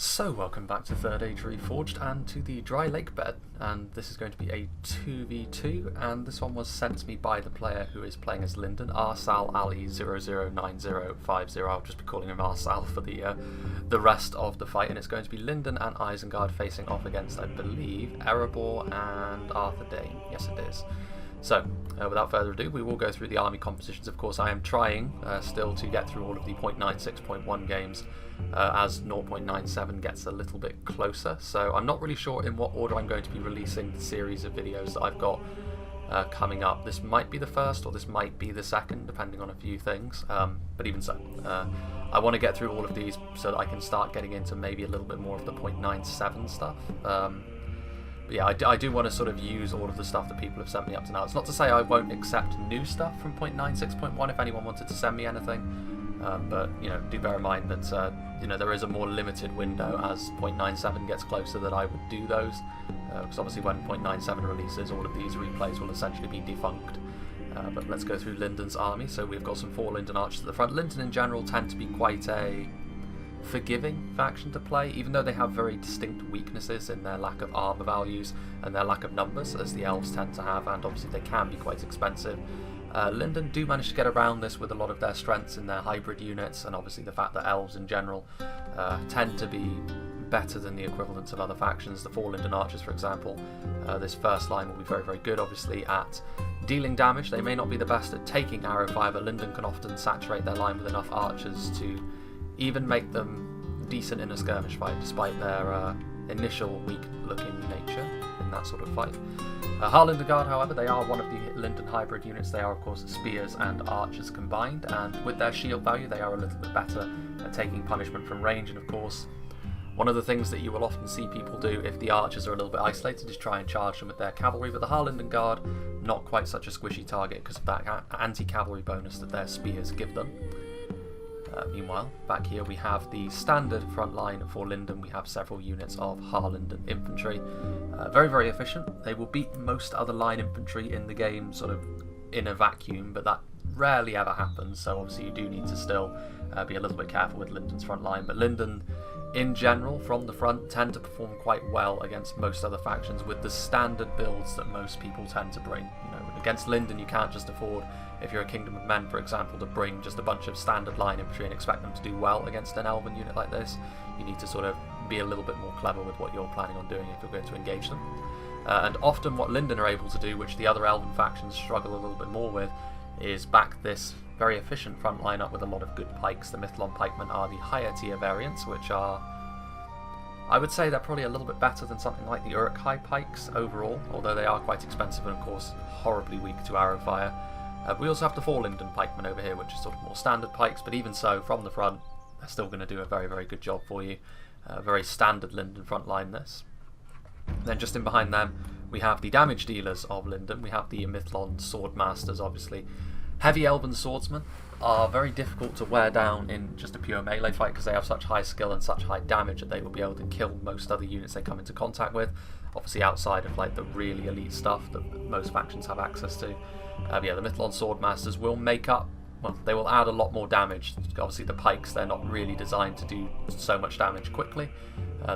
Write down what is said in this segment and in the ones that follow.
So welcome back to Third Age Reforged and to the Dry Lake Bed, and this is going to be a 2v2, and this one was sent to me by the player who is playing as Linden, Arsal Ali 009050. I'll just be calling him Arsal for the rest of the fight, and it's going to be Linden and Isengard facing off against, I believe, Erebor and Arthur Dane. Yes, it is. So, without further ado, we will go through the army compositions. Of course, I am trying still to get through all of the 0.96.1 games as 0.97 gets a little bit closer. So I'm not really sure in what order I'm going to be releasing the series of videos that I've got coming up. This might be the first or this might be the second, depending on a few things. But even so, I want to get through all of these so that I can start getting into maybe a little bit more of the 0.97 stuff. But yeah, I do want to sort of use all of the stuff that people have sent me up to now. It's not to say I won't accept new stuff from 0.96.1 if anyone wanted to send me anything, but you know, do bear in mind that you know, there is a more limited window as 0.97 gets closer that I would do those, because obviously when 0.97 releases, all of these replays will essentially be defunct. But let's go through Linden's army. So we've got some 4 Linden archers at the front. Linden in general tend to be quite a forgiving faction to play, even though they have very distinct weaknesses in their lack of armor values and their lack of numbers, as the elves tend to have, and obviously they can be quite expensive. Linden do manage to get around this with a lot of their strengths in their hybrid units, and obviously the fact that elves in general tend to be better than the equivalents of other factions. The 4 Linden archers, for example, this first line will be very, very good, obviously, at dealing damage. They may not be the best at taking arrow fire, but Linden can often saturate their line with enough archers to even make them decent in a skirmish fight, despite their initial weak-looking nature in that sort of fight. Harlinden Guard, however, they are one of the Linden hybrid units. They are, of course, spears and archers combined, and with their shield value, they are a little bit better at taking punishment from range. And of course, one of the things that you will often see people do if the archers are a little bit isolated is try and charge them with their cavalry, but the Harlinden Guard, not quite such a squishy target because of that anti-cavalry bonus that their spears give them. Meanwhile, back here we have the standard front line for Linden. We have several units of Harlinden infantry. Very, very efficient. They will beat most other line infantry in the game sort of in a vacuum, but that rarely ever happens, so obviously you do need to still be a little bit careful with Linden's front line. But Linden, in general, from the front, tend to perform quite well against most other factions with the standard builds that most people tend to bring. You know, against Linden you can't just afford, if you're a Kingdom of Men, for example, to bring just a bunch of standard line infantry and expect them to do well against an elven unit like this. You need to sort of be a little bit more clever with what you're planning on doing if you're going to engage them. And often what Linden are able to do, which the other elven factions struggle a little bit more with, is back this very efficient front line up with a lot of good pikes. The Mithlon pikemen are the higher tier variants, which are, I would say they're probably a little bit better than something like the Uruk-hai pikes overall, although they are quite expensive and of course horribly weak to arrow fire. We also have the 4 Linden pikemen over here, which is sort of more standard pikes, but even so, from the front, they're still going to do a very, very good job for you. Very standard Linden front line this. Then just in behind them, we have the damage dealers of Linden. We have the Mithlon Swordmasters, obviously. Heavy Elven Swordsmen are very difficult to wear down in just a pure melee fight because they have such high skill and such high damage that they will be able to kill most other units they come into contact with. Obviously outside of like the really elite stuff that most factions have access to. Yeah, the Mithlon Swordmasters will make up, well, they will add a lot more damage. Obviously the pikes, they're not really designed to do so much damage quickly.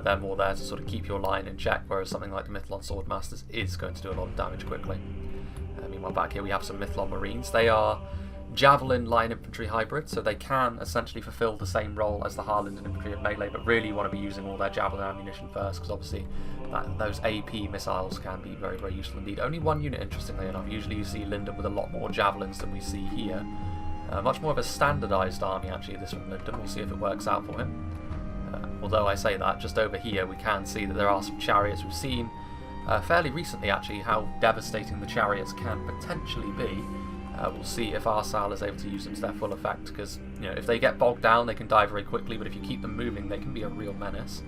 They're more there to sort of keep your line in check, whereas something like the Mithlon Swordmasters is going to do a lot of damage quickly. Meanwhile, back here we have some Mithlon Marines. They are Javelin line infantry hybrid, so they can essentially fulfill the same role as the Harlinden infantry of melee, but really you want to be using all their Javelin ammunition first, because obviously those AP missiles can be very, very useful indeed. Only one unit, interestingly enough. Usually you see Linden with a lot more Javelins than we see here. Much more of a standardised army, actually, this from Linden. We'll see if it works out for him. Although I say that, just over here we can see that there are some chariots. We've seen fairly recently, actually, how devastating the chariots can potentially be. We'll see if Arsal is able to use them to their full effect, because you know, if they get bogged down they can die very quickly, but if you keep them moving they can be a real menace.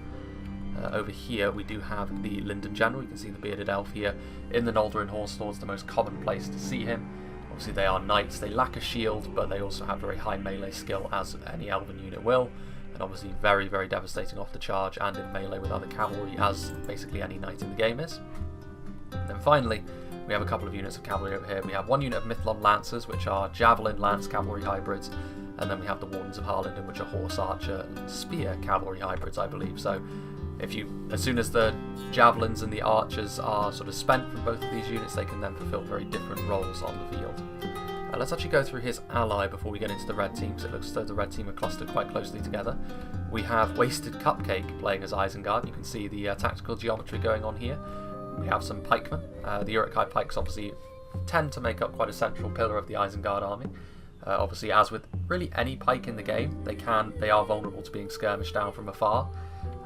Over here we do have the Linden General. You can see the bearded elf here in the Noldorin Horse Lords, the most common place to see him. Obviously they are knights, they lack a shield, but they also have very high melee skill, as any elven unit will, and obviously very, very devastating off the charge and in melee with other cavalry, as basically any knight in the game is. And then finally we have a couple of units of cavalry over here. We have one unit of Mithlon Lancers, which are Javelin Lance cavalry hybrids, And then we have the Wardens of Linden, which are horse archer and spear cavalry hybrids, I believe. So as soon as the javelins and the archers are sort of spent from both of these units, they can then fulfill very different roles on the field. Let's actually go through his ally before we get into the red team, because it looks as though the red team are clustered quite closely together. We have Wasted Cupcake playing as Isengard. You can see the tactical geometry going on here. We have some pikemen. The Uruk-hai pikes obviously tend to make up quite a central pillar of the Isengard army. Obviously, as with really any pike in the game, they are vulnerable to being skirmished down from afar.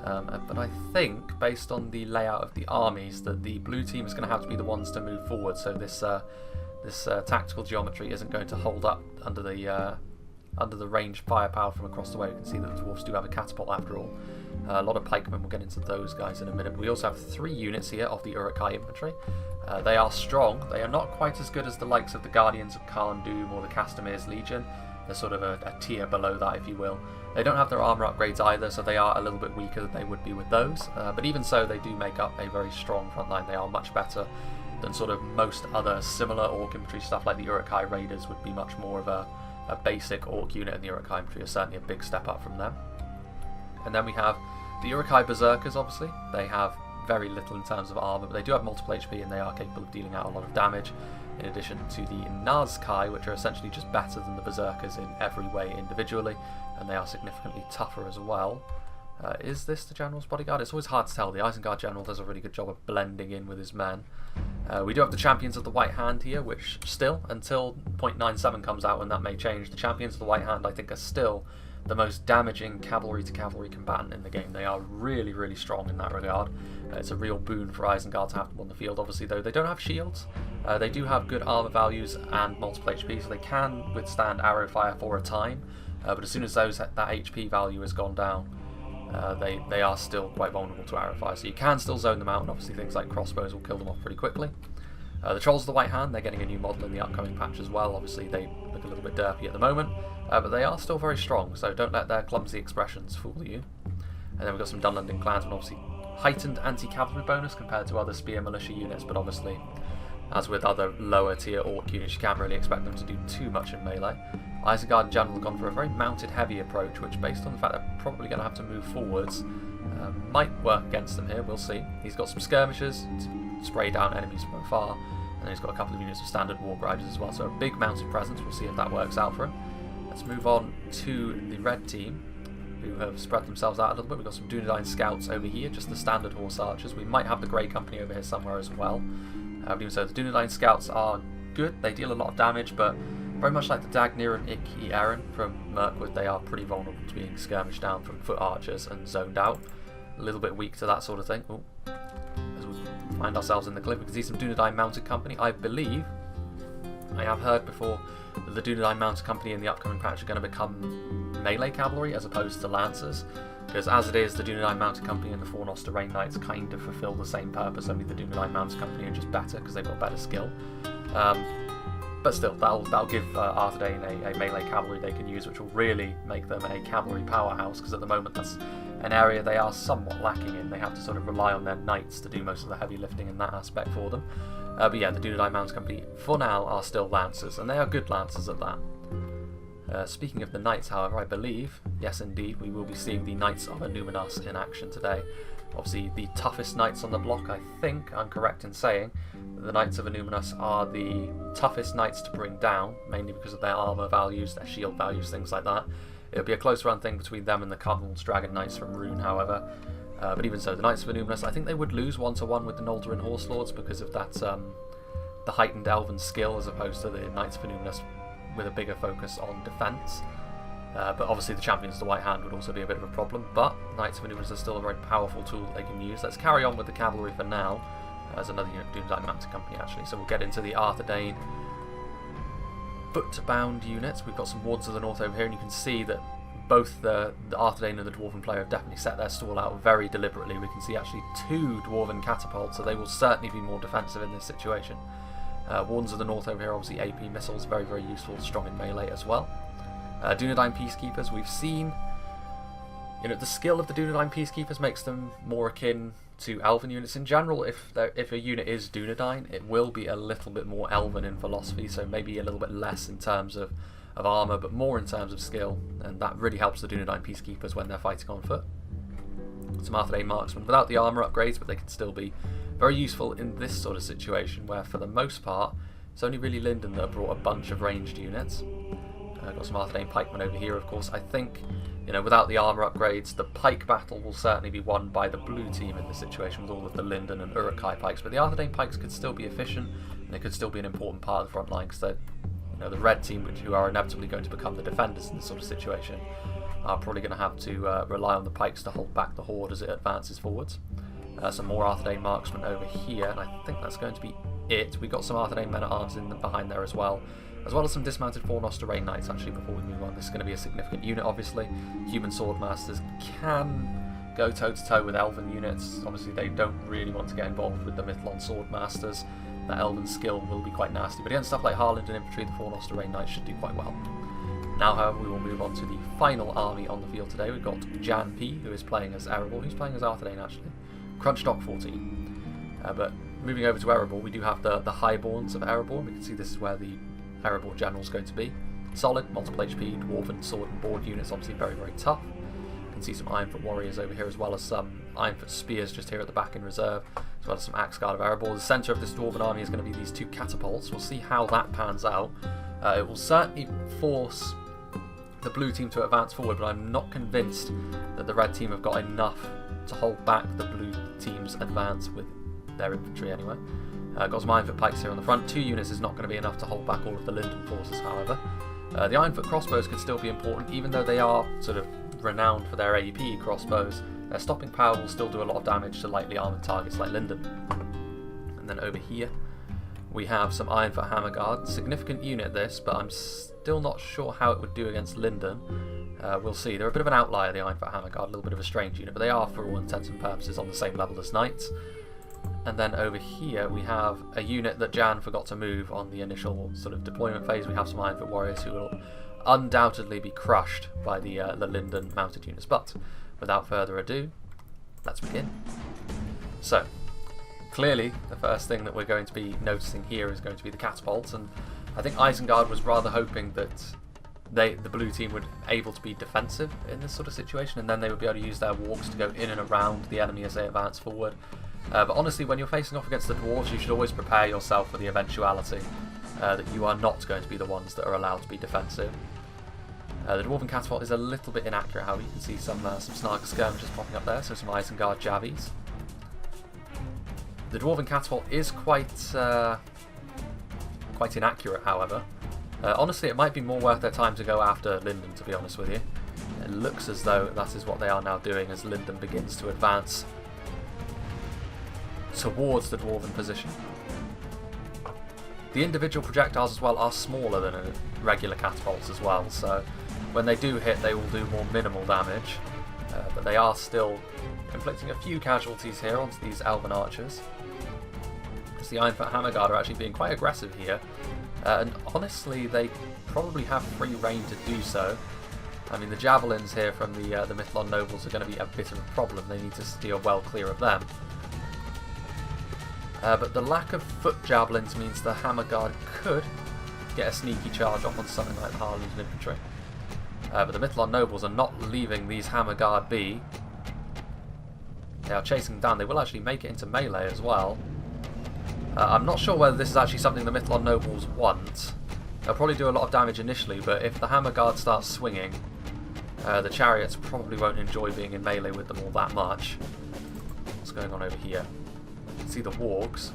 But I think, based on the layout of the armies, that the blue team is going to have to be the ones to move forward. So this tactical geometry isn't going to hold up under the ranged firepower from across the way. You can see that the dwarves do have a catapult after all. A lot of pikemen, we'll get into those guys in a minute. But we also have 3 units here of the Uruk-hai infantry. They are strong. They are not quite as good as the likes of the Guardians of Khan Doom or the Castamir's Legion. They're sort of a tier below that, if you will. They don't have their armour upgrades either, so they are a little bit weaker than they would be with those. But even so, they do make up a very strong front line. They are much better than sort of most other similar Orc infantry stuff, like the Uruk-hai Raiders would be much more of a basic Orc unit, and the Uruk-hai infantry is certainly a big step up from them. And then we have the Uruk-hai Berserkers, obviously. They have very little in terms of armour, but they do have multiple HP and they are capable of dealing out a lot of damage, in addition to the Nazkai, which are essentially just better than the Berserkers in every way individually, and they are significantly tougher as well. Is this the General's bodyguard? It's always hard to tell. The Isengard General does a really good job of blending in with his men. We do have the Champions of the White Hand here, which still, until 0.97 comes out, and that may change, the Champions of the White Hand I think are still the most damaging cavalry-to-cavalry combatant in the game. They are really, really strong in that regard. It's a real boon for Isengard to have them on the field. Obviously, though, they don't have shields. They do have good armour values and multiple HP, so they can withstand arrow fire for a time. But as soon as that HP value has gone down, they are still quite vulnerable to arrow fire. So you can still zone them out, and obviously things like crossbows will kill them off pretty quickly. The Trolls of the White Hand, they're getting a new model in the upcoming patch as well. Obviously they look a little bit derpy at the moment, but they are still very strong, so don't let their clumsy expressions fool you. And then we've got some Dunlending Clansmen, obviously heightened anti-cavalry bonus compared to other spear militia units, but obviously, as with other lower tier Orc units, you can't really expect them to do too much in melee. Isengard in general have gone for a very mounted heavy approach, which, based on the fact they're probably going to have to move forwards, might work against them here. We'll see. He's got some skirmishers to spray down enemies from afar, and then he's got a couple of units of standard war grinders as well, so a big mounted presence. We'll see if that works out for him. Let's move on to the red team, who have spread themselves out a little bit. We've got some Dunedain Scouts over here, just the standard horse archers. We might have the Grey Company over here somewhere as well. Even so, the Dunedain Scouts are good. They deal a lot of damage, but very much like the Dagnir and Ikki Eren from Mirkwood, they are pretty vulnerable to being skirmished down from foot archers and zoned out. A little bit weak to that sort of thing. Ooh. As we find ourselves in the cliff, we can see some Dunedain Mounted Company. I believe, I have heard before, that the Dunedain Mounted Company in the upcoming patch are going to become melee cavalry as opposed to lancers, because as it is, the Dunedain Mounted Company and the Four Noster Rain Knights kind of fulfill the same purpose, only the Dunedain Mounted Company are just better because they've got better skill. But still, that'll give Arthedain a melee cavalry they can use, which will really make them a cavalry powerhouse, because at the moment that's an area they are somewhat lacking in. They have to sort of rely on their knights to do most of the heavy lifting in that aspect for them. But yeah, the Dunedain Mounted Company, for now, are still lancers, and they are good lancers at that. Speaking of the knights, however, I believe, yes indeed, we will be seeing the Knights of Numinas in action today. Obviously, the toughest knights on the block. I think I'm correct in saying that the Knights of Numinas are the toughest knights to bring down, mainly because of their armour values, their shield values, things like that. It'll be a close run thing between them and the Cardinal's Dragon Knights from Rune, however. But even so, the Knights of Numinas, I think they would lose 1-to-1 with the Noldorin Horse Lords because of that, the heightened elven skill, as opposed to the Knights of Numinas with a bigger focus on defence. But obviously the Champions of the White Hand would also be a bit of a problem, but Knights of Numinas are still a very powerful tool that they can use. Let's carry on with the cavalry for now. There's another unit, Dunedain Mounted Company actually, so we'll get into the Arthedain foot-bound units. We've got some Wardens of the North over here, and you can see that both the Arthedain and the Dwarven player have definitely set their stall out very deliberately. We can see actually 2 Dwarven catapults, so they will certainly be more defensive in this situation. Wardens of the North over here, obviously AP missiles, very, very useful, strong in melee as well. Dunedain Peacekeepers, we've seen, the skill of the Dunedain Peacekeepers makes them more akin to Elven units. In general, if a unit is Dunedain, it will be a little bit more Elven in philosophy, so maybe a little bit less in terms of of armour, but more in terms of skill, and that really helps the Dunedain Peacekeepers when they're fighting on foot. Some Arthedain Marksmen without the armour upgrades, but they can still be very useful in this sort of situation, where for the most part, it's only really Linden that brought a bunch of ranged units. Got some Arthedain Pikemen over here, of course. I think, you know, without the armour upgrades, the pike battle will certainly be won by the blue team in this situation with all of the Linden and Uruk-hai pikes, but the Arthedain pikes could still be efficient, and they could still be an important part of the front line, because they're, you know, the red team, who are inevitably going to become the defenders in this sort of situation, are probably going to have to rely on the pikes to hold back the horde as it advances forwards. Some more Arthedain Marksmen over here, and I think that's going to be it. We got some Arthedain Men-at-Arms in behind there as well as some dismounted Fornoster Rain Knights, actually, before we move on. This is going to be a significant unit, obviously. Human Swordmasters can go toe-to-toe with Elven units. Obviously, they don't really want to get involved with the Mithlon Swordmasters. That Elven skill will be quite nasty, but against stuff like Harland and Infantry, the Fornoster Rain Knights should do quite well. Now, however, we will move on to the final army on the field today. We've got Jan P, who is playing as Erebor, who's playing as Arthedain, actually. Crunch Dock 14. But moving over to Erebor, we do have the Highborns of Erebor. We can see this is where the Erebor General is going to be. Solid, multiple HP, Dwarven, Sword and Board units, obviously very, very tough. You can see some Ironfoot Warriors over here, as well as some Ironfoot Spears just here at the back in reserve, as well as some Axe Guard of Erebor. The centre of this Dwarven army is going to be these two catapults. We'll see how that pans out. It will certainly force the blue team to advance forward, but I'm not convinced that the red team have got enough to hold back the blue team's advance with their infantry anyway. Got some Ironfoot Pikes here on the front. 2 units is not going to be enough to hold back all of the Linden forces, however. The Ironfoot crossbows could still be important, even though they are sort of renowned for their AEP crossbows. Their stopping power will still do a lot of damage to lightly armoured targets like Linden. And then over here we have some Ironfoot Hammer Guard. Significant unit this, but I'm still not sure how it would do against Linden. We'll see. They're a bit of an outlier, the Ironfoot Hammer Guard, a little bit of a strange unit, but they are, for all intents and purposes, on the same level as Knights. And then over here we have a unit that Jan forgot to move on the initial sort of deployment phase. We have some Ironfoot Warriors who will undoubtedly be crushed by the Linden mounted units. But without further ado, let's begin. So, clearly the first thing that we're going to be noticing here is going to be the catapults, and I think Isengard was rather hoping that the blue team would be able to be defensive in this sort of situation, and then they would be able to use their wargs to go in and around the enemy as they advance forward. But honestly, when you're facing off against the dwarves, you should always prepare yourself for the eventuality that you are not going to be the ones that are allowed to be defensive. The Dwarven Catapult is a little bit inaccurate, however. You can see some Snark skirmishers popping up there, so some Isengard Javies. The Dwarven Catapult is quite inaccurate, however. Honestly, it might be more worth their time to go after Linden, to be honest with you. It looks as though that is what they are now doing as Linden begins to advance towards the Dwarven position. The individual projectiles as well are smaller than regular catapults as well, so when they do hit they will do more minimal damage, but they are still inflicting a few casualties here onto these Elven archers. Because the Ironfoot Hammer Guard are actually being quite aggressive here, and honestly they probably have free reign to do so. I mean, the javelins here from the Mithlon nobles are going to be a bit of a problem. They need to steer well clear of them. But the lack of foot javelins means the Hammer Guard could get a sneaky charge off onto something like the Harland infantry. But the Mithlon nobles are not leaving these Hammer Guard be. They are chasing them down. They will actually make it into melee as well. I'm not sure whether this is actually something the Mithlon nobles want. They'll probably do a lot of damage initially, but if the Hammer Guard starts swinging, the chariots probably won't enjoy being in melee with them all that much. What's going on over here? See the wargs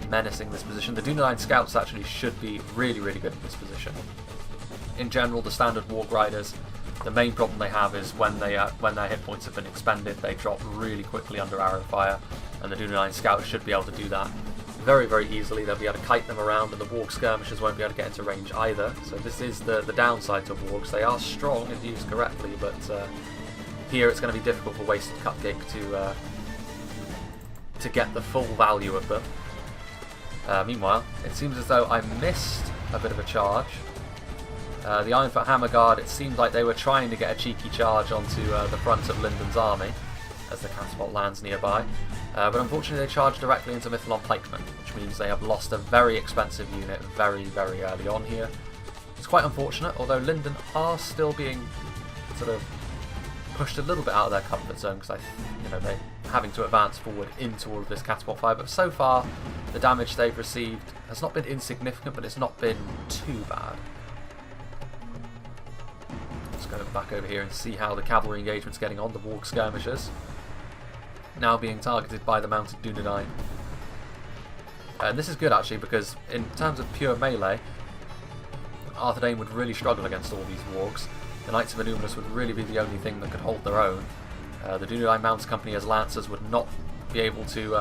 menacing this position. The Dunedain scouts actually should be really, really good at this position. In general, the standard warg riders, the main problem they have is when their hit points have been expended, they drop really quickly under arrow fire, and the Dunedain scouts should be able to do that very, very easily. They'll be able to kite them around, and the warg skirmishers won't be able to get into range either. So this is the downside to wargs. They are strong if used correctly, but here it's going to be difficult for Wasted Cupcake to get the full value of them. Meanwhile, it seems as though I missed a bit of a charge. The Ironfoot Hammer Guard, it seemed like they were trying to get a cheeky charge onto the front of Linden's army as the catapult lands nearby. But unfortunately they charged directly into Mithlon Pikemen, which means they have lost a very expensive unit very, very early on here. It's quite unfortunate, although Linden are still being sort of pushed a little bit out of their comfort zone because they're having to advance forward into all of this catapult fire. But so far, the damage they've received has not been insignificant, but it's not been too bad. Let's go back over here and see how the cavalry engagement's getting on. The Warg skirmishers now being targeted by the mounted Dunedain. And this is good actually, because in terms of pure melee, Arthur Dane would really struggle against all these wargs. The Knights of Annúminas would really be the only thing that could hold their own. The Dunedain Mounts Company as Lancers would not be able to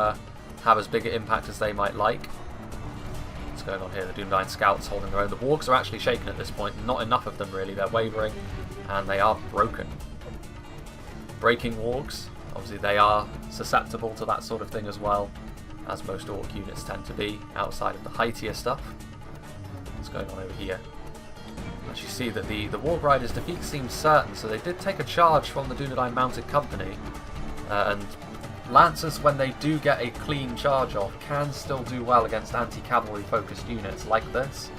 have as big an impact as they might like. What's going on here? The Dunedain Scouts holding their own. The wargs are actually shaken at this point. Not enough of them really. They're wavering and they are broken. Breaking wargs. Obviously they are susceptible to that sort of thing as well, as most Orc units tend to be outside of the heightier stuff. What's going on over here? As you see that the Warg Riders' defeat seems certain, so they did take a charge from the Dunedain Mounted Company, and Lancers, when they do get a clean charge off, can still do well against anti-cavalry focused units like this.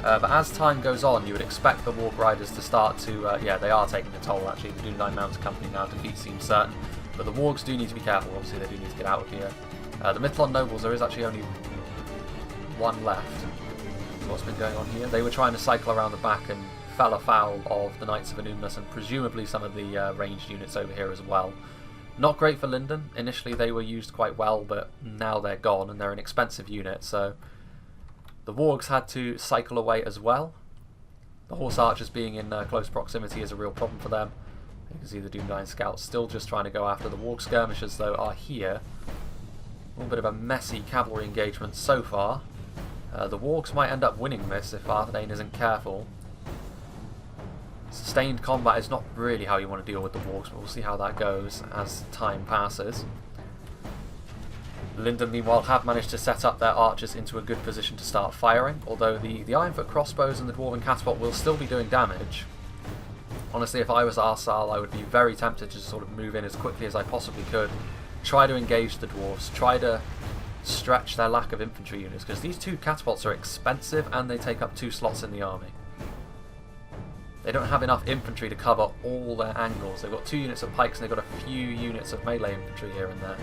But as time goes on, you would expect the Warg Riders to start to, yeah, they are taking a toll actually. The Dunedain Mounted Company now, defeat seems certain, but the Wargs do need to be careful. Obviously they do need to get out of here. The Mithlond Nobles, there is actually only one left. What's been going on here? They were trying to cycle around the back and fell afoul of the Knights of Annúminas and presumably some of the ranged units over here as well. Not great for Linden. Initially they were used quite well, but now they're gone and they're an expensive unit, so the Wargs had to cycle away as well. The Horse Archers being in close proximity is a real problem for them. You can see the Dunedain Scouts still just trying to go after. The Warg Skirmishers though are here. A little bit of a messy cavalry engagement so far. The Wargs might end up winning this if Arthur Dane isn't careful. Sustained combat is not really how you want to deal with the Wargs, but we'll see how that goes as time passes. Linden, meanwhile, have managed to set up their archers into a good position to start firing, although the Ironfoot crossbows and the Dwarven catapult will still be doing damage. Honestly, if I was Arsal, I would be very tempted to sort of move in as quickly as I possibly could, try to engage the dwarves, try to stretch their lack of infantry units, because these two catapults are expensive and they take up 2 slots in the army. They don't have enough infantry to cover all their angles. They've got 2 units of pikes and they've got a few units of melee infantry here and there.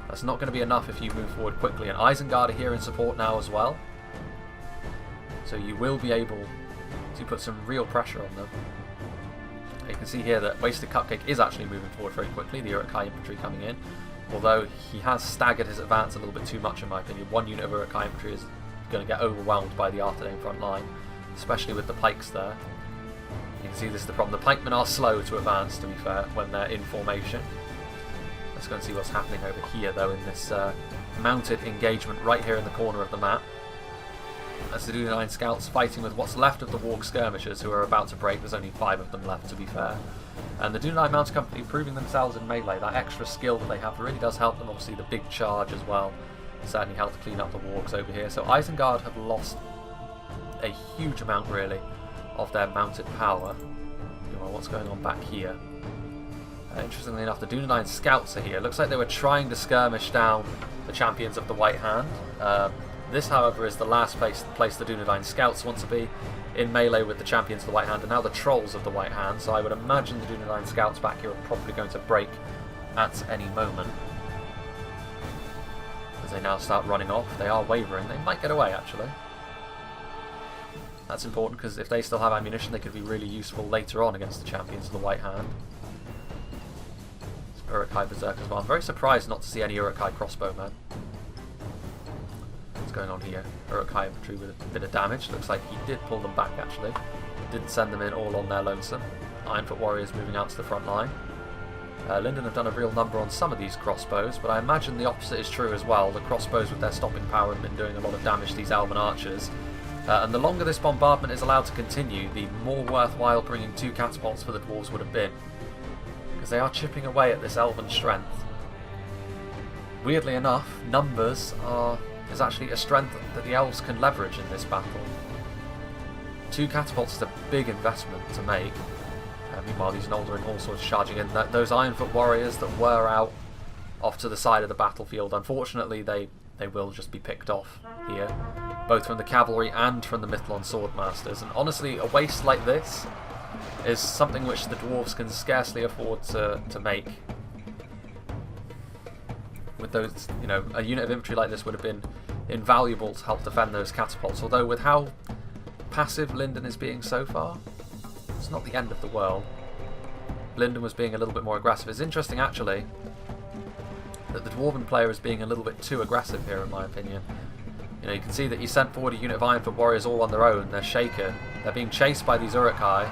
That's not going to be enough if you move forward quickly, and Isengard are here in support now as well, so you will be able to put some real pressure on them. You can see here that Wasted Cupcake is actually moving forward very quickly, the Uruk-hai infantry coming in, although he has staggered his advance a little bit too much in my opinion. One unit of Uruk-hai infantry is going to get overwhelmed by the Arthur Dane front line, especially with the pikes there. You can see this is the problem. The pikemen are slow to advance, to be fair, when they're in formation. Let's go and see what's happening over here though in this mounted engagement right here in the corner of the map. As the Dunedain Scouts fighting with what's left of the Warg Skirmishers who are about to break. There's only 5 of them left, to be fair. And the Dunedain Mounted Company proving themselves in melee. That extra skill that they have really does help them. Obviously the big charge as well certainly helped to clean up the Wargs over here. So Isengard have lost a huge amount really of their mounted power. What's going on back here? Interestingly enough, the Dunedain Scouts are here. Looks like they were trying to skirmish down the champions of the White Hand. This, however, is the last place the Dunedain Scouts want to be, in melee with the champions of the White Hand, and now the Trolls of the White Hand, so I would imagine the Dunedain Scouts back here are probably going to break at any moment. As they now start running off, they are wavering. They might get away, actually. That's important, because if they still have ammunition, they could be really useful later on against the champions of the White Hand. Uruk-hai Berserk as well. I'm very surprised not to see any Uruk-hai crossbowmen. What's going on here? Uruk-hai infantry with a bit of damage. Looks like he did pull them back actually. Didn't send them in all on their lonesome. Ironfoot warriors moving out to the front line. Linden have done a real number on some of these crossbows, but I imagine the opposite is true as well. The crossbows with their stopping power have been doing a lot of damage to these elven archers. And the longer this bombardment is allowed to continue, the more worthwhile bringing 2 catapults for the dwarves would have been, because they are chipping away at this elven strength. Weirdly enough, numbers is actually a strength that the elves can leverage in this battle. 2 catapults is a big investment to make. Meanwhile, these Noldor and Horseswords charging in. Those Ironfoot warriors that were out off to the side of the battlefield, unfortunately they will just be picked off here. both from the cavalry and from the Mithlon swordmasters. And honestly, a waste like this is something which the dwarves can scarcely afford to make. With those, you know, a unit of infantry like this would have been invaluable to help defend those catapults. Although with how passive Linden is being so far, it's not the end of the world. Linden was being a little bit more aggressive. It's interesting actually that the Dwarven player is being a little bit too aggressive here, in my opinion. You know, you can see that he sent forward a unit of Ironfoot warriors all on their own. They're shaken. They're being chased by these Uruk-hai.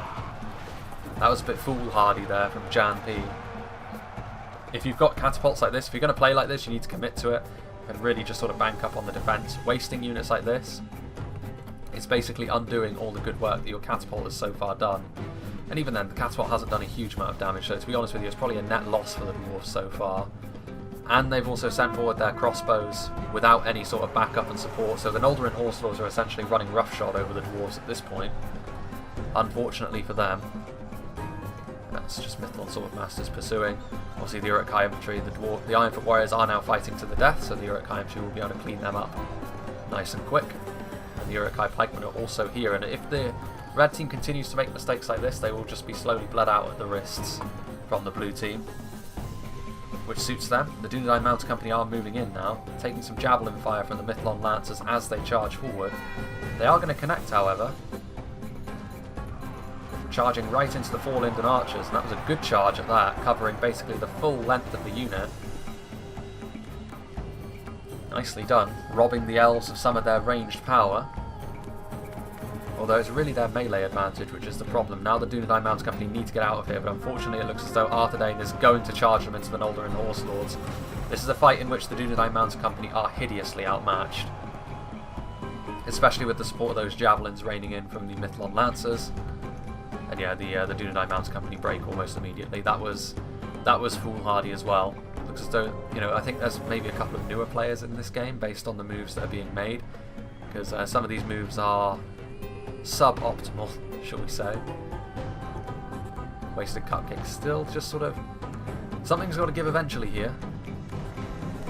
That was a bit foolhardy there from Jan P. If you've got catapults like this, if you're going to play like this, you need to commit to it and really just sort of bank up on the defense. Wasting units like this, it's basically undoing all the good work that your catapult has so far done. And even then, the catapult hasn't done a huge amount of damage, so to be honest with you, it's probably a net loss for the dwarves so far. And they've also sent forward their crossbows without any sort of backup and support, so the Noldorin Horse Lords are essentially running roughshod over the dwarves at this point. Unfortunately for them. That's just Mithlon Swordmasters pursuing. Obviously the Uruk-hai infantry, the Ironfoot warriors are now fighting to the death, so the Uruk-hai infantry will be able to clean them up nice and quick. And the Uruk-hai pikemen are also here, and if the red team continues to make mistakes like this, they will just be slowly bled out at the wrists from the blue team, which suits them. The Dunedain Mounted Company are moving in now, taking some javelin fire from the Mithlon Lancers as they charge forward. They are going to connect, however, charging right into the 4 Linden archers, and that was a good charge at that, covering basically the full length of the unit. Nicely done, robbing the elves of some of their ranged power. Although it's really their melee advantage which is the problem. Now the Dunedain Mounted Company need to get out of here, but unfortunately it looks as though Arthedain is going to charge them into the Noldorin Horse Lords. This is a fight in which the Dunedain Mounted Company are hideously outmatched, especially with the support of those javelins raining in from the Mithlon Lancers. And yeah, the Dunedain Mounted Company break almost immediately. That was foolhardy as well. Looks as though, you know, I think there's maybe a couple of newer players in this game based on the moves that are being made, because some of these moves are suboptimal, shall we say. Wasted cupcake still just sort of, something's got to give eventually here.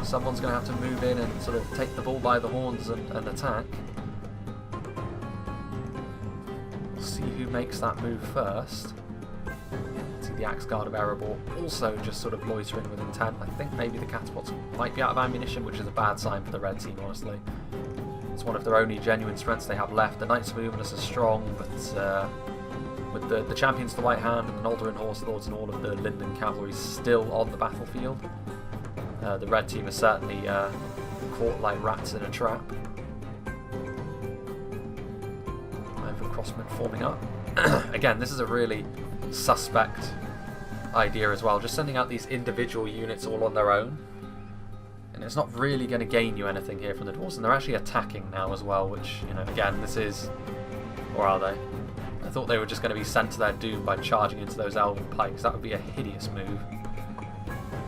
Someone's going to have to move in and sort of take the bull by the horns and attack. See who makes that move first. See the Axe Guard of Erebor also just sort of loitering with intent. I think maybe the catapults might be out of ammunition, which is a bad sign for the red team, honestly. It's one of their only genuine strengths they have left. The Knights of Luminous are strong, but with the Champions of the White Hand and the Noldorin Horse Lords and all of the Linden Cavalry still on the battlefield, the red team is certainly caught like rats in a trap. Crossmen forming up. Again, this is a really suspect idea as well, just sending out these individual units all on their own, and it's not really going to gain you anything here from the dwarves. And they're actually attacking now as well, which, you know, again, this is, or are they? I thought they were just going to be sent to their doom by charging into those elven pikes. That would be a hideous move,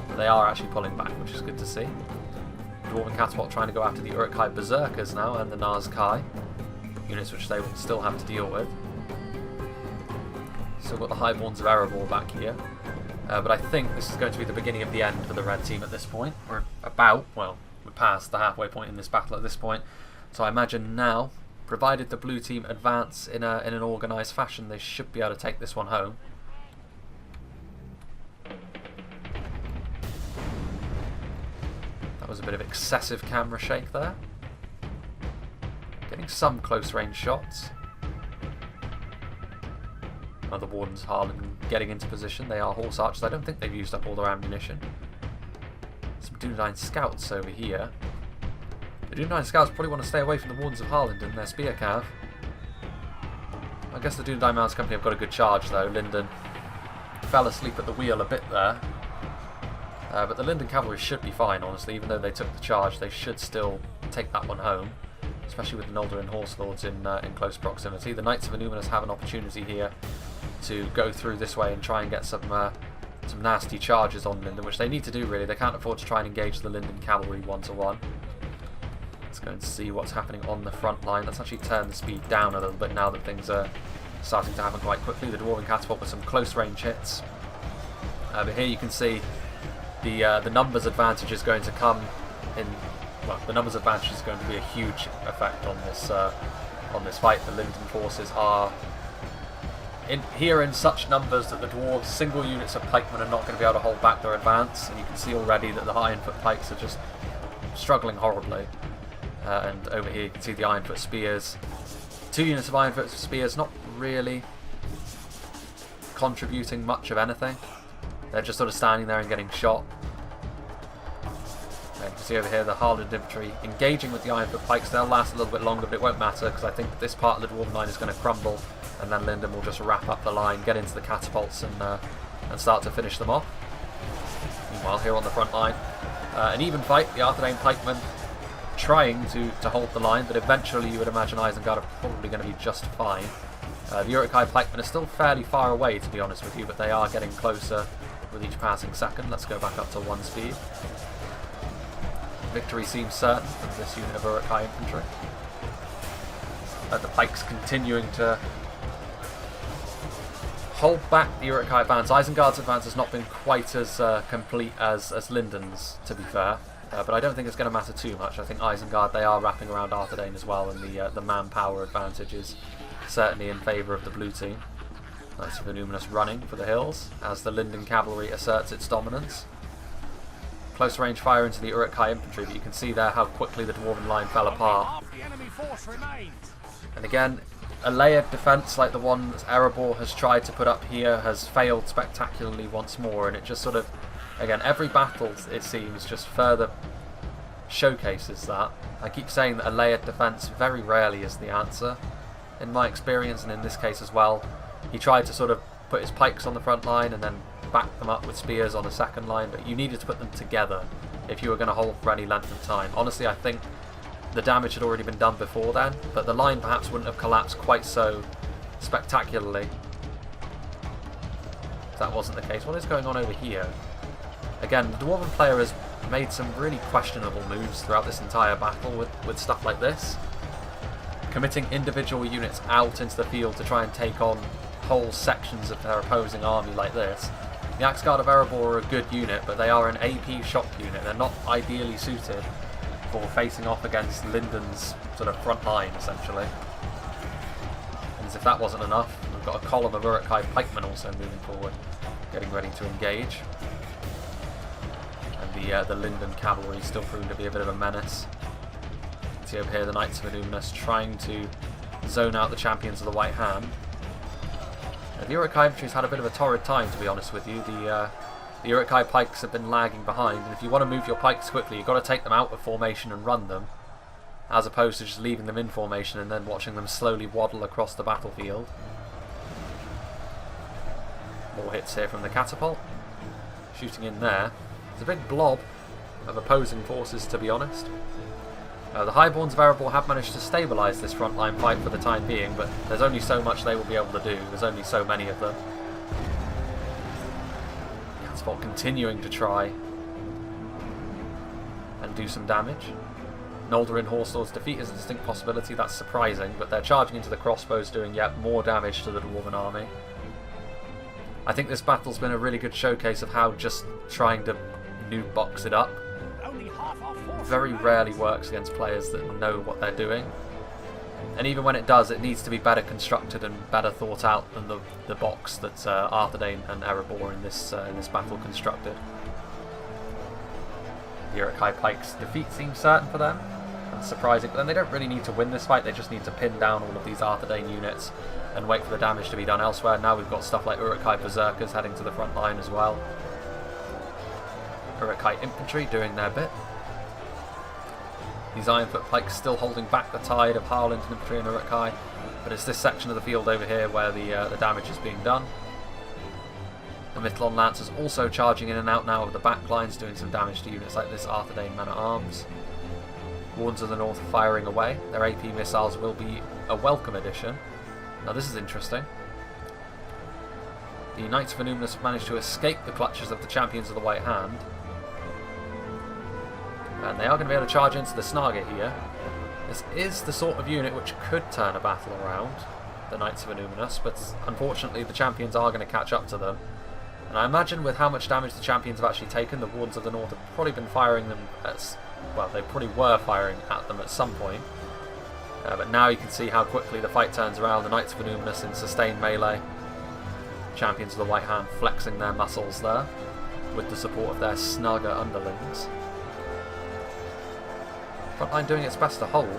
but they are actually pulling back, which is good to see. Dwarven Catapult trying to go after the Uruk-hai Berserkers now and the Naz-kai, units which they will still have to deal with. Still got the Highborns of Erebor back here. But I think this is going to be the beginning of the end for the red team at this point. We're past the halfway point in this battle at this point. So I imagine now, provided the blue team advance in an organised fashion, they should be able to take this one home. That was a bit of excessive camera shake there. Getting some close range shots. The Wardens Harlan getting into position. They are horse archers. I don't think they've used up all their ammunition. Some Dunedain scouts over here. The Dunedain scouts probably want to stay away from the Wardens of Harlan and their spear cav. I guess the Dunedain Mounted Company have got a good charge though. Linden fell asleep at the wheel a bit there. But the Linden Cavalry should be fine, honestly. Even though they took the charge, they should still take that one home, especially with the Noldorin Horse Lords in close proximity. The Knights of Illuminus have an opportunity here to go through this way and try and get some nasty charges on Linden, which they need to do really. They can't afford to try and engage the Linden Cavalry one-to-one. Let's go and see what's happening on the front line. Let's actually turn the speed down a little bit now that things are starting to happen quite quickly. The Dwarven Catapult with some close range hits. But here you can see the numbers advantage is going to come in well, the numbers advantage is going to be a huge effect on this fight. The Linden forces are here in such numbers that the dwarves' single units of pikemen are not going to be able to hold back their advance, and you can see already that the Ironfoot pikes are just struggling horribly. And over here you can see the Ironfoot spears. 2 units of Ironfoot spears not really contributing much of anything. They're just sort of standing there and getting shot. And you can see over here the Harland infantry engaging with the Ironfoot pikes. They'll last a little bit longer, but it won't matter because I think this part of the dwarven line is going to crumble, and then Linden will just wrap up the line, get into the catapults, and start to finish them off. Meanwhile, here on the front line, an even fight. The Arthedain pikemen trying to hold the line, but eventually you would imagine Isengard are probably going to be just fine. The Uruk-hai pikemen are still fairly far away, to be honest with you, but they are getting closer with each passing second. Let's go back up to 1 speed. Victory seems certain for this unit of Uruk-hai infantry. The pikes continuing to hold back the Uruk-hai advance. Isengard's advance has not been quite as complete as Linden's, to be fair. But I don't think it's going to matter too much. I think Isengard, they are wrapping around Arthedain as well, and the manpower advantage is certainly in favour of the blue team. Knights of Illuminus running for the hills as the Linden cavalry asserts its dominance. Close range fire into the Uruk-hai infantry, but you can see there how quickly the dwarven line fell apart. And again, a layered defence like the one that Erebor has tried to put up here has failed spectacularly once more, and it just sort of, again, every battle, it seems, just further showcases that. I keep saying that a layered defence very rarely is the answer, in my experience, and in this case as well. He tried to sort of put his pikes on the front line and then back them up with spears on a second line, but you needed to put them together if you were going to hold for any length of time. Honestly, I think the damage had already been done before then, but the line perhaps wouldn't have collapsed quite so spectacularly if that wasn't the case. What is going on over here? Again, the Dwarven player has made some really questionable moves throughout this entire battle with stuff like this. Committing individual units out into the field to try and take on whole sections of their opposing army like this. The Axguard of Erebor are a good unit, but they are an AP shock unit. They're not ideally suited for facing off against Linden's sort of front line, essentially. And as if that wasn't enough, we've got a column of Uruk-hai pikemen also moving forward, getting ready to engage. And the Linden cavalry still proving to be a bit of a menace. See over here the Knights of Illuminus trying to zone out the champions of the White Hand. The Uruk-hai infantry's had a bit of a torrid time, to be honest with you. The Uruk-hai pikes have been lagging behind, and if you want to move your pikes quickly, you've got to take them out of formation and run them, as opposed to just leaving them in formation and then watching them slowly waddle across the battlefield. More hits here from the catapult. Shooting in there. It's a big blob of opposing forces, to be honest. The Highborns of Erebor have managed to stabilise this frontline fight for the time being, but there's only so much they will be able to do. There's only so many of them. Catapult continuing to try and do some damage. Noldorin Horselord's defeat is a distinct possibility. That's surprising, but they're charging into the crossbows, doing yet more damage to the Dwarven army. I think this battle's been a really good showcase of how just trying to noob box it up very rarely works against players that know what they're doing. And even when it does, it needs to be better constructed and better thought out than the box that Arthedain and Erebor in this battle constructed. The Uruk-hai pikes' defeat seems certain for them. That's surprising, but then they don't really need to win this fight, they just need to pin down all of these Arthedain units and wait for the damage to be done elsewhere. Now we've got stuff like Uruk-hai berserkers heading to the front line as well. Uruk-hai infantry doing their bit. These Ironfoot pikes still holding back the tide of Harland infantry and Uruk-hai, but it's this section of the field over here where the damage is being done. The Mithlon Lancers also charging in and out now of the back lines, doing some damage to units like this Arthedain man-at-arms. Wardens of the North firing away. Their AP missiles will be a welcome addition. Now this is interesting. The Knights of Illuminus have managed to escape the clutches of the champions of the White Hand. And they are going to be able to charge into the Snargate here. This is the sort of unit which could turn a battle around, the Knights of Illuminus, but unfortunately the champions are going to catch up to them. And I imagine with how much damage the champions have actually taken, the Wardens of the North have probably been firing them at... Well, they probably were firing at them at some point. But now you can see how quickly the fight turns around. The Knights of Illuminus in sustained melee. Champions of the White Hand flexing their muscles there, with the support of their snugger underlings. Frontline doing its best to hold.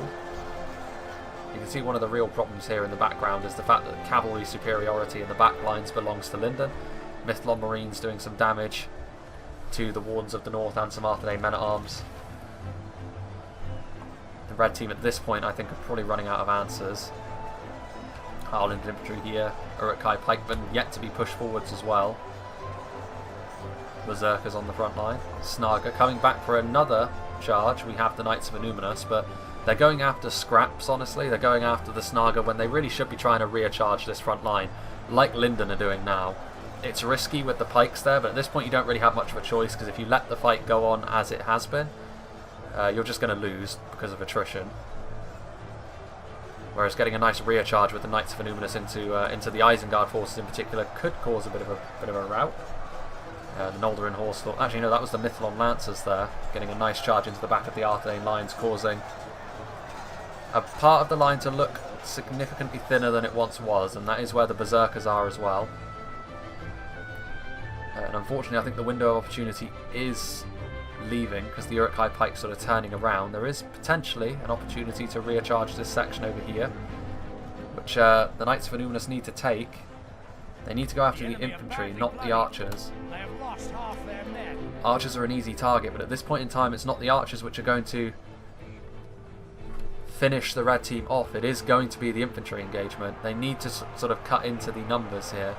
You can see one of the real problems here in the background is the fact that cavalry superiority in the back lines belongs to Linden. Mythlon Marines doing some damage to the Wardens of the North and some Arthedain men-at-arms. The red team at this point I think are probably running out of answers. Linden infantry here, Uruk-hai pikemen yet to be pushed forwards as well. Berserkers on the front line. Snaga coming back for another charge. We have the Knights of Illuminus, but they're going after scraps, honestly. They're going after the Snaga when they really should be trying to recharge this front line, like Linden are doing now. It's risky with the pikes there, but at this point you don't really have much of a choice, because if you let the fight go on as it has been, you're just going to lose because of attrition. Whereas getting a nice rear charge with the Knights of Illuminus into the Isengard forces in particular could cause a bit of a rout. The Noldorin Horse... Actually, no, that was the Mythlon Lancers there. Getting a nice charge into the back of the Arthedain lines, causing a part of the line to look significantly thinner than it once was, and that is where the Berserkers are as well. And unfortunately, I think the window of opportunity is leaving, because the Uruk-hai pike's sort of turning around. There is potentially an opportunity to recharge this section over here, which the Knights of Illuminus need to take. They need to go after the infantry, not the archers. Archers are an easy target, but at this point in time it's not the archers which are going to finish the red team off. It is going to be the infantry engagement. They need to sort of cut into the numbers here.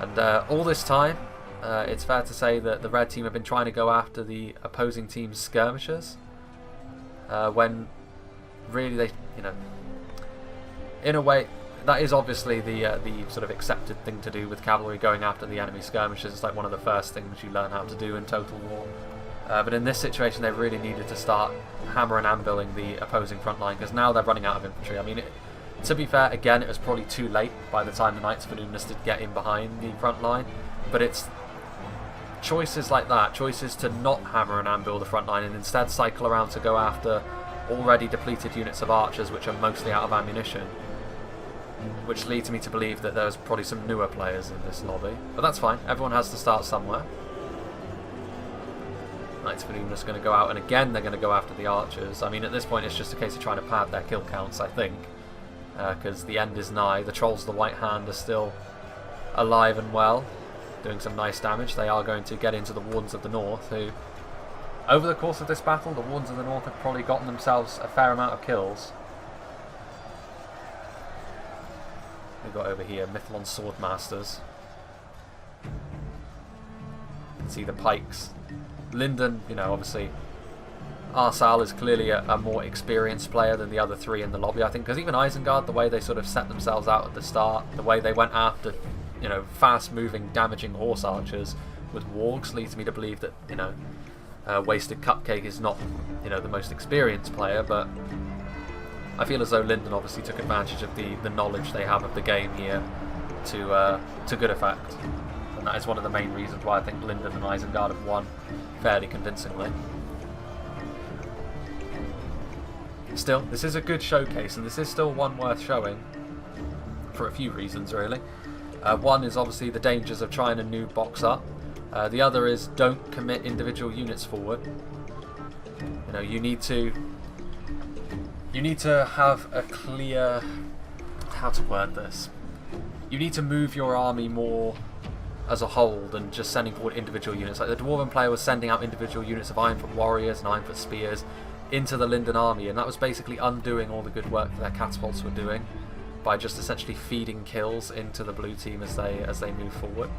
And all this time, it's fair to say that the red team have been trying to go after the opposing team's skirmishers, when really they, in a way, that is obviously the sort of accepted thing to do with cavalry, going after the enemy skirmishers. It's like one of the first things you learn how to do in Total War. But in this situation, they really needed to start hammer and anviling the opposing front line, because now they're running out of infantry. I mean, to be fair, again, it was probably too late by the time the Knights of Illuminus did get in behind the front line. But it's choices like that, choices to not hammer and anvil the front line and instead cycle around to go after already depleted units of archers, which are mostly out of ammunition. Which leads me to believe that there's probably some newer players in this lobby. But that's fine, everyone has to start somewhere. Knights of Illuminus are going to go out, and again they're going to go after the archers. I mean, at this point it's just a case of trying to pad their kill counts, I think. Because the end is nigh. The Trolls of the White Hand are still alive and well, doing some nice damage. They are going to get into the Wardens of the North, who, over the course of this battle, the Wardens of the North have probably gotten themselves a fair amount of kills. We've got over here Mythlon Swordmasters. You can see the pikes. Linden, obviously, Arsal is clearly a more experienced player than the other three in the lobby, I think, because even Isengard, the way they sort of set themselves out at the start, the way they went after, fast-moving, damaging horse archers with wargs, leads me to believe that, Wasted Cupcake is not, the most experienced player, but I feel as though Linden obviously took advantage of the knowledge they have of the game here to good effect. And that is one of the main reasons why I think Linden and Isengard have won fairly convincingly. Still, this is a good showcase, and this is still one worth showing for a few reasons, really. One is obviously the dangers of trying a new box up. The other is don't commit individual units forward. You need to have a clear... how to word this? You need to move your army more as a whole than just sending forward individual units. Like the Dwarven player was sending out individual units of Ironfoot warriors and Ironfoot spears into the Linden army, and that was basically undoing all the good work that their catapults were doing by just essentially feeding kills into the blue team as they move forward.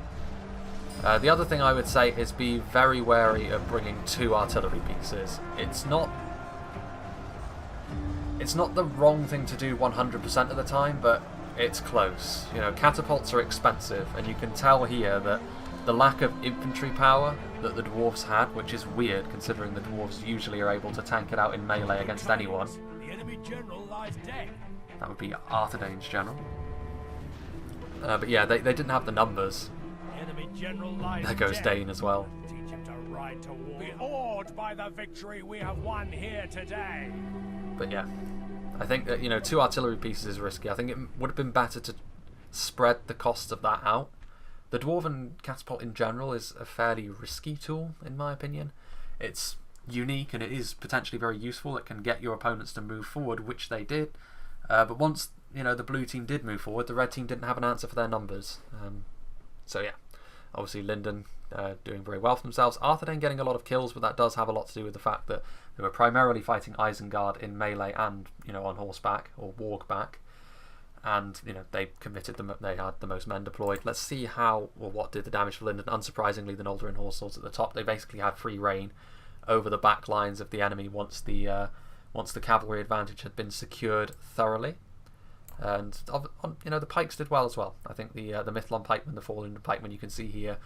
The other thing I would say is be very wary of bringing 2 artillery pieces. It's not the wrong thing to do 100% of the time, but it's close. Catapults are expensive, and you can tell here that the lack of infantry power that the dwarves had, which is weird considering the dwarves usually are able to tank it out in melee against anyone. The enemy general lies dead. That would be Arthedain's general. But yeah, they didn't have the numbers Enemy general lies There goes dead. Dane as well. Teach him to ride to war. Be awed by the victory we have won here today. But yeah, I think that, you know, 2 artillery pieces is risky. I think it would have been better to spread the cost of that out. The Dwarven catapult in general is a fairly risky tool, in my opinion. It's unique and it is potentially very useful. It can get your opponents to move forward, which they did. But once, you know, the blue team did move forward, the red team didn't have an answer for their numbers. So yeah, obviously Linden doing very well for themselves. Arthedain getting a lot of kills, but that does have a lot to do with the fact that they were primarily fighting Isengard in melee and, you know, on horseback or wargback. And, you know, they committed them. They had the most men deployed. Let's see how or what did the damage for Linden. Unsurprisingly, the Noldorin horse swords at the top. They basically had free reign over the back lines of the enemy once the cavalry advantage had been secured thoroughly. And you know, the pikes did well as well. I think the Mithlon pikemen, the Fallen pikemen, you can see here,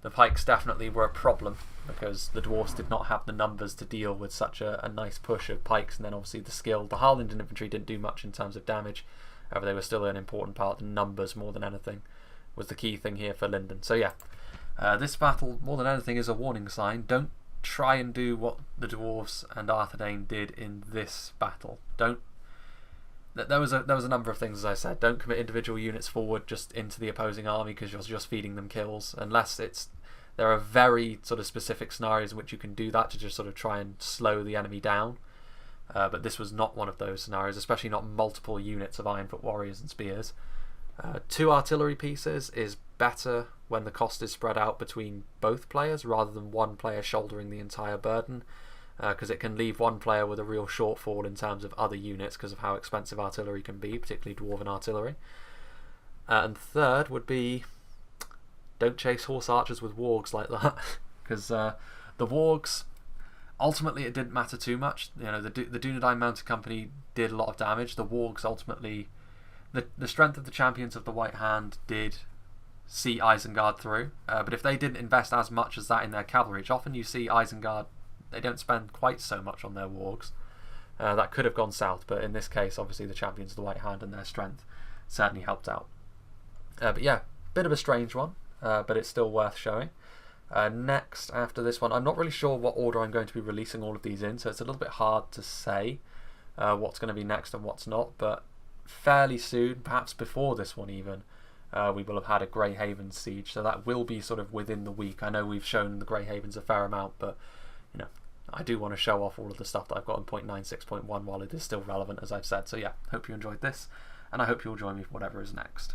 the pikes definitely were a problem because the dwarfs did not have the numbers to deal with such a nice push of pikes, and then obviously the skill. The Harlinden infantry didn't do much in terms of damage. However, they were still an important part. The numbers, more than anything, was the key thing here for Linden. So yeah, this battle, more than anything, is a warning sign. Don't try and do what the dwarves and Arthedain did in this battle. Don't. There was a number of things, as I said. Don't commit individual units forward just into the opposing army because you're just feeding them kills. Unless there are very sort of specific scenarios in which you can do that to just sort of try and slow the enemy down. But this was not one of those scenarios, especially not multiple units of Ironfoot warriors and spears. 2 artillery pieces is better when the cost is spread out between both players rather than one player shouldering the entire burden, because it can leave one player with a real shortfall in terms of other units because of how expensive artillery can be, particularly Dwarven artillery. And third would be, don't chase horse archers with wargs like that, because the wargs, ultimately it didn't matter too much. You know, the Dunedain Mounted Company did a lot of damage. The wargs ultimately, the strength of the champions of the White Hand did see Isengard through, but if they didn't invest as much as that in their cavalry, which often you see Isengard, they don't spend quite so much on their wargs. That could have gone south, but in this case, obviously the champions of the White Hand and their strength certainly helped out. But yeah, bit of a strange one, but it's still worth showing. Next, after this one, I'm not really sure what order I'm going to be releasing all of these in, so it's a little bit hard to say what's going to be next and what's not, but fairly soon, perhaps before this one even, we will have had a Greyhaven siege, so that will be sort of within the week. I know we've shown the Greyhavens a fair amount, but you know, I do want to show off all of the stuff that I've got in 0.96.1 while it is still relevant, as I've said. So yeah, hope you enjoyed this, and I hope you'll join me for whatever is next.